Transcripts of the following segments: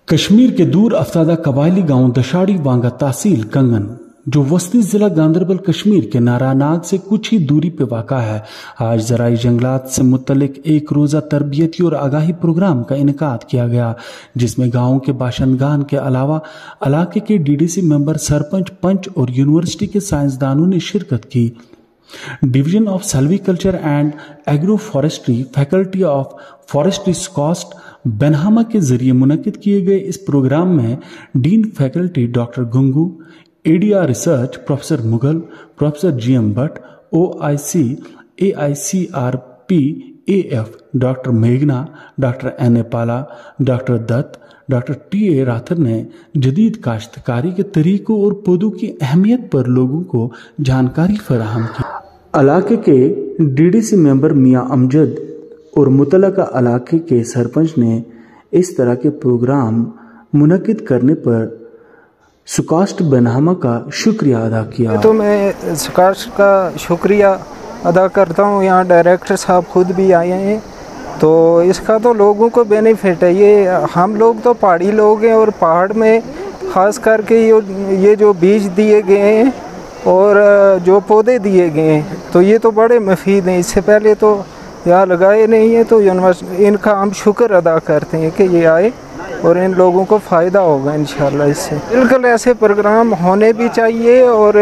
कश्मीर के दूर अफ्तादा कबायली गांव दशाड़ी वांगा तहसील कंगन जो वस्ती जिला गांदरबल कश्मीर के नारानाग से कुछ ही दूरी पे वाक़ा है। आज ज़राई जंगलात से मुतल्लिक एक रोज़ा तरबियती और आगाही प्रोग्राम का इनेकाद किया गया, जिसमें गाँव के बाशिंदगान के अलावा इलाके के डीडीसी मेंबर, सरपंच, पंच और यूनिवर्सिटी के साइंसदानों ने शिरकत की। Division of silviculture and agro forestry, faculty of forestry SKUAST Benhama के जरिए मुनक्किद किए गए इस प्रोग्राम में dean faculty doctor Gungoo, ADR research professor Mughal, professor GM Bhat, OIC, AICRP, AF doctor मेघना, doctor N A Pala, doctor Dutt, doctor T A Rather ने जदीद काश्तकारी के तरीकों और पौधों की अहमियत पर लोगों को जानकारी फराहम की। इलाके के डीडीसी मेंबर मियां अमजद और मुतल्लिका इलाके के सरपंच ने इस तरह के प्रोग्राम मुनक्किद करने पर सुकास्ट बेनहामा का शुक्रिया अदा किया। तो मैं सुकास्ट का शुक्रिया अदा करता हूँ। यहाँ डायरेक्टर साहब खुद भी आए हैं, तो इसका तो लोगों को बेनिफिट है। ये हम लोग तो पहाड़ी लोग हैं और पहाड़ में ख़ास करके ये जो बीज दिए गए हैं और जो पौधे दिए गए हैं तो ये तो बड़े मुफीद हैं। इससे पहले तो यहाँ लगाए नहीं है, तो इनका हम शुक्र अदा करते हैं कि ये आए और इन लोगों को फ़ायदा होगा इंशाल्लाह इससे। बिल्कुल ऐसे प्रोग्राम होने भी चाहिए और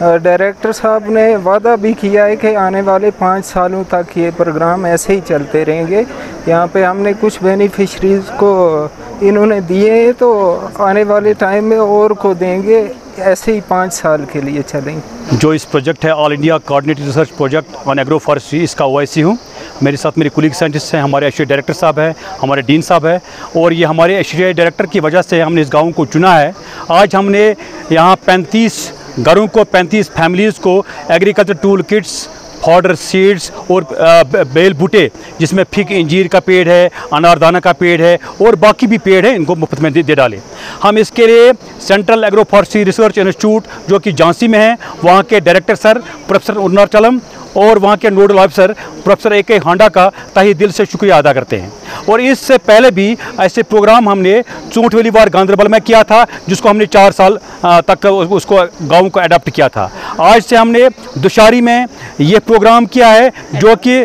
डायरेक्टर साहब ने वादा भी किया है कि आने वाले 5 सालों तक ये प्रोग्राम ऐसे ही चलते रहेंगे। यहाँ पे हमने कुछ बेनिफिशरीज़ को इन्होंने दिए हैं, तो आने वाले टाइम में और को देंगे। ऐसे ही 5 साल के लिए चलेंगे। जो इस प्रोजेक्ट है all India coordinated research project on agro forestry, इसका ओआईसी हूँ। मेरे साथ मेरे कुलीग साइंटिस्ट हैं, हमारे एसोसिएट डायरेक्टर साहब हैं, हमारे डीन साहब हैं, और ये हमारे एसोसिएट डायरेक्टर की वजह से हमने इस गाँव को चुना है। आज हमने यहाँ 35 घरों को, 35 फैमिलीज़ को agriculture tool kits, fodder, seeds और बेल बूटे, जिसमें फिग इंजीर का पेड़ है, अनारदाना का पेड़ है और बाकी भी पेड़ है, इनको मुफ्त में दे डालें। हम इसके लिए central agro forestry research institute जो कि झांसी में है, वहाँ के डायरेक्टर सर प्रोफेसर उन्नाचलम और वहाँ के नोडल ऑफिसर प्रोफेसर ए के हांडा का तहे दिल से शुक्रिया अदा करते हैं। और इससे पहले भी ऐसे प्रोग्राम हमने चूंटवेली वार गांदरबल में किया था, जिसको हमने 4 साल तक उसको गाँव को अडॉप्ट किया था। आज से हमने दुशारी में ये प्रोग्राम किया है, जो कि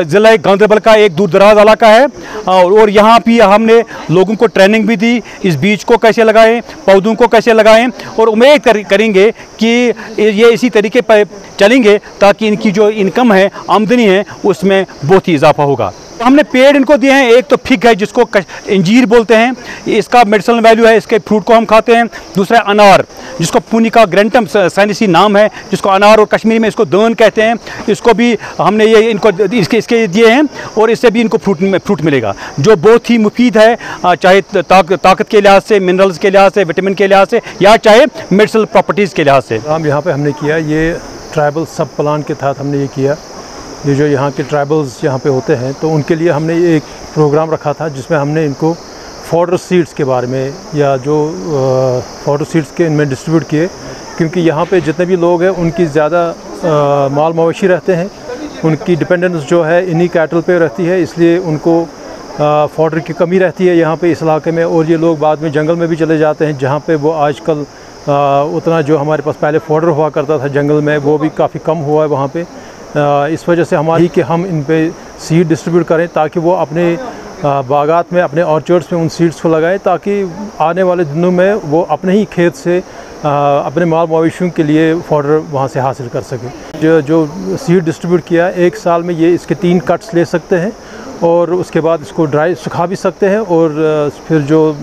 ज़िला गांदरबल का एक दूर दराज इलाका है, और यहाँ भी हमने लोगों को ट्रेनिंग भी दी, इस बीज को कैसे लगाएं, पौधों को कैसे लगाएं, और उम्मीद करेंगे कि ये इसी तरीके पर चलेंगे ताकि इनकी जो इनकम है, आमदनी है, उसमें बहुत ही इजाफा होगा। हमने पेड़ इनको दिए हैं। एक तो फिग है जिसको इंजीर बोलते हैं, इसका मेडिसिनल वैल्यू है, इसके फ्रूट को हम खाते हैं। दूसरा अनार जिसको पुनिका ग्रेंटम साइनेसी नाम है, जिसको अनार और कश्मीरी में इसको दन कहते हैं, इसको भी हमने ये इनको इसके दिए हैं और इससे भी इनको फ्रूट मिलेगा, जो बहुत ही मुफीद है, चाहे ताकत के लिहाज से, मिनरल्स के लिहाज से, विटामिन के लिहाज से, या चाहे मेडिसिनल प्रॉपर्टीज़ के लिहाज से। हम यहाँ पर हमने किया, ये ट्राइबल सब प्लान के तहत हमने ये किया। ये जो यहाँ के ट्राइबल्स यहाँ पे होते हैं, तो उनके लिए हमने एक प्रोग्राम रखा था, जिसमें हमने इनको फॉडर सीड्स के बारे में, या जो फॉडर सीड्स के इनमें डिस्ट्रीब्यूट किए, क्योंकि यहाँ पे जितने भी लोग हैं उनकी ज़्यादा माल मवेशी रहते हैं, उनकी डिपेंडेंस जो है इन्हीं कैटल पे रहती है, इसलिए उनको फॉडर की कमी रहती है यहाँ पे इस इलाके में। और ये लोग बाद में जंगल में भी चले जाते हैं, जहाँ पे वो आजकल उतना जो हमारे पास पहले फॉडर हुआ करता था जंगल में, वो भी काफ़ी कम हुआ है वहाँ पे। इस वजह से हमारी कि हम इन पे सीड डिस्ट्रीब्यूट करें, ताकि वो अपने बागात में, अपने ऑर्चर्ड्स में उन सीड्स को लगाएं, ताकि आने वाले दिनों में वो अपने ही खेत से अपने माल मवेशियों के लिए फॉडर वहाँ से हासिल कर सकें। जो सीड डिस्ट्रीब्यूट किया है, 1 साल में ये इसके 3 कट्स ले सकते हैं, और उसके बाद इसको ड्राई सुखा भी सकते हैं, और फिर जो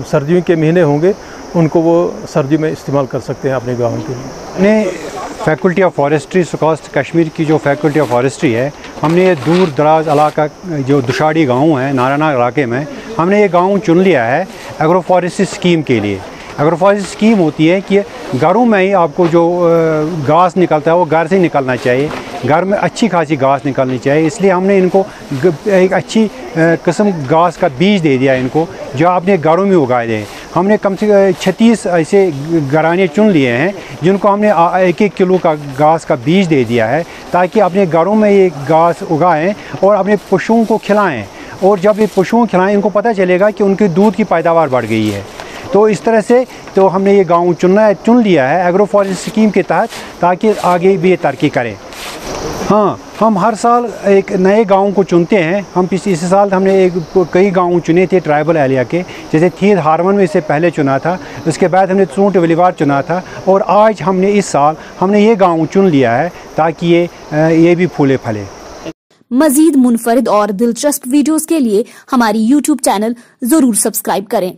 सर्दियों के महीने होंगे उनको वो सर्दी में इस्तेमाल कर सकते हैं अपने गाँव के लिए। फैकल्टी ऑफ फॉरेस्ट्री सुकास्ट कश्मीर की जो फैकल्टी ऑफ फॉरेस्ट्री है, हमने ये दूर दराज इलाका जो दुशाड़ी गांव है नारायण इलाके में, हमने ये गांव चुन लिया है एग्रो फॉरेस्ट्री स्कीम के लिए। एग्रो फॉरेस्ट्री स्कीम होती है कि घरों में ही आपको जो घास निकलता है वो घर से ही निकलना चाहिए, घर में अच्छी खासी घास निकलनी चाहिए, इसलिए हमने इनको एक अच्छी किस्म घास का बीज दे दिया इनको, जो आपने घरों में उगाए दें। हमने कम से कम 36 ऐसे घराने चुन लिए हैं जिनको हमने 1-1 किलो का घास का बीज दे दिया है, ताकि अपने घरों में ये घास उगाएं और अपने पशुओं को खिलाएं। और जब ये पशुओं खिलाएं इनको पता चलेगा कि उनके दूध की पैदावार बढ़ गई है। तो इस तरह से तो हमने ये गाँव चुन लिया है एग्रो फॉरेस्ट स्कीम के तहत, ताकि आगे भी ये तरक्की करें। हाँ, हम हर साल एक नए गाँव को चुनते हैं। हम इस साल हमने कई गाँव चुने थे ट्राइबल एरिया के, जैसे थीर हारमन में इससे पहले चुना था, उसके बाद हमने सूट वलीवार चुना था, और आज हमने इस साल हमने ये गाँव चुन लिया है ताकि ये भी फूले फले। मजीद मुनफरिद और दिलचस्प वीडियोस के लिए हमारी YouTube चैनल जरूर सब्सक्राइब करें।